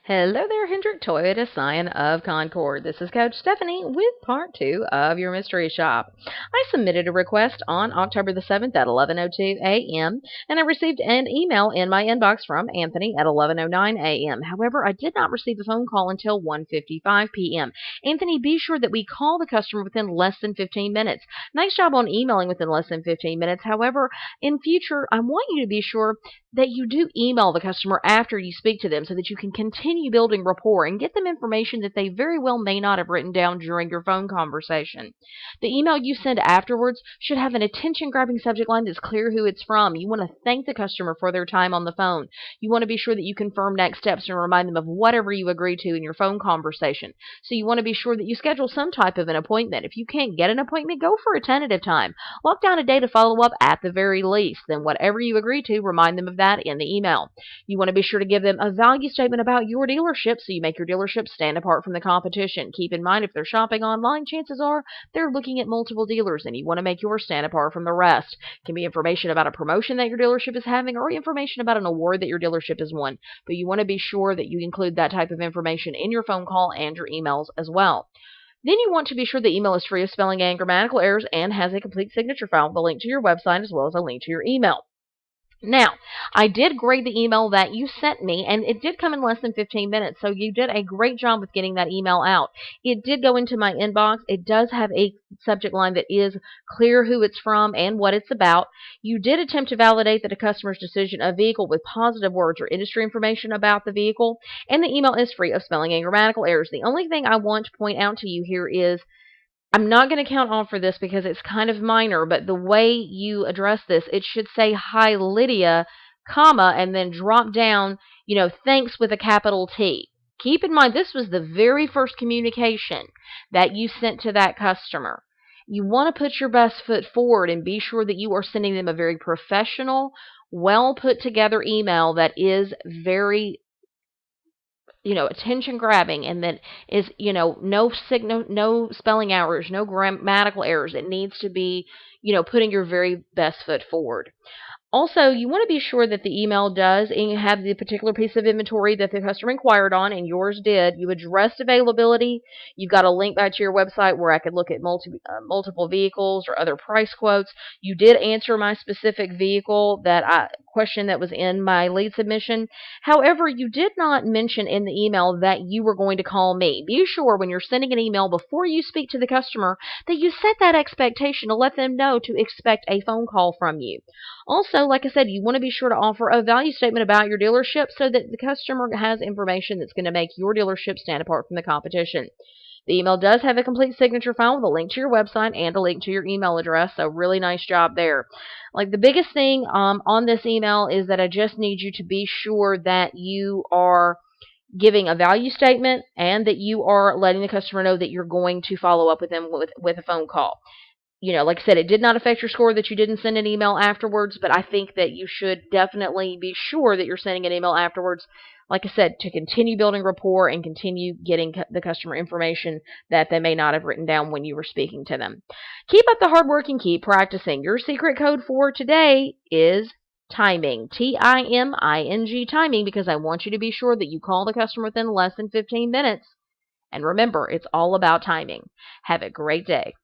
Hello there, Hendrick Toyota, Scion of Concord. This is Coach Stephanie with part 2 of your mystery shop. I submitted a request on October the 7th at 11:02 a.m. and I received an email in my inbox from Anthony at 11:09 a.m. However, I did not receive a phone call until 1:55 p.m. Anthony, be sure that we call the customer within less than 15 minutes. Nice job on emailing within less than 15 minutes. However, in future, I want you to be sure that you do email the customer after you speak to them so that you can continue building rapport and get them information that they very well may not have written down during your phone conversation. The email you send afterwards should have an attention-grabbing subject line that's clear who it's from. You want to thank the customer for their time on the phone. You want to be sure that you confirm next steps and remind them of whatever you agreed to in your phone conversation. So you want to be sure that you schedule some type of an appointment. If you can't get an appointment, go for a tentative time. Lock down a day to follow up at the very least. Then whatever you agree to, remind them of that in the email. You want to be sure to give them a value statement about your dealership so you make your dealership stand apart from the competition. Keep in mind, if they're shopping online, chances are they're looking at multiple dealers, and you want to make yours stand apart from the rest. It can be information about a promotion that your dealership is having or information about an award that your dealership has won, but you want to be sure that you include that type of information in your phone call and your emails as well. Then you want to be sure the email is free of spelling and grammatical errors and has a complete signature file with a link to your website as well as a link to your email. Now, I did grade the email that you sent me, and it did come in less than 15 minutes, so you did a great job with getting that email out. It did go into my inbox. It does have a subject line that is clear who it's from and what it's about. You did attempt to validate that a customer's decision of vehicle with positive words or industry information about the vehicle, and the email is free of spelling and grammatical errors. The only thing I want to point out to you here is I'm not going to count on for this because it's kind of minor, but the way you address this, it should say, "Hi, Lydia," comma, and then drop down, thanks with a capital T. Keep in mind, this was the very first communication that you sent to that customer. You want to put your best foot forward and be sure that you are sending them a very professional, well put together email that is very attention grabbing, and that is, no signal, no spelling errors, no grammatical errors. It needs to be, putting your very best foot forward. Also, you want to be sure that the email does have the particular piece of inventory that the customer inquired on, and yours did. You addressed availability. You've got a link back to your website where I could look at multiple vehicles or other price quotes. You did answer my specific vehicle question that was in my lead submission. However, you did not mention in the email that you were going to call me. Be sure when you're sending an email before you speak to the customer that you set that expectation to let them know to expect a phone call from you. Also, like I said, you want to be sure to offer a value statement about your dealership so that the customer has information that's going to make your dealership stand apart from the competition. The email does have a complete signature file with a link to your website and a link to your email address, so really nice job there. Like, the biggest thing on this email is that I just need you to be sure that you are giving a value statement and that you are letting the customer know that you're going to follow up with them with a phone call. Like I said, it did not affect your score that you didn't send an email afterwards, but I think that you should definitely be sure that you're sending an email afterwards, like I said, to continue building rapport and continue getting the customer information that they may not have written down when you were speaking to them. Keep up the hard work and keep practicing. Your secret code for today is timing, Timing, timing, because I want you to be sure that you call the customer within less than 15 minutes. And remember, it's all about timing. Have a great day.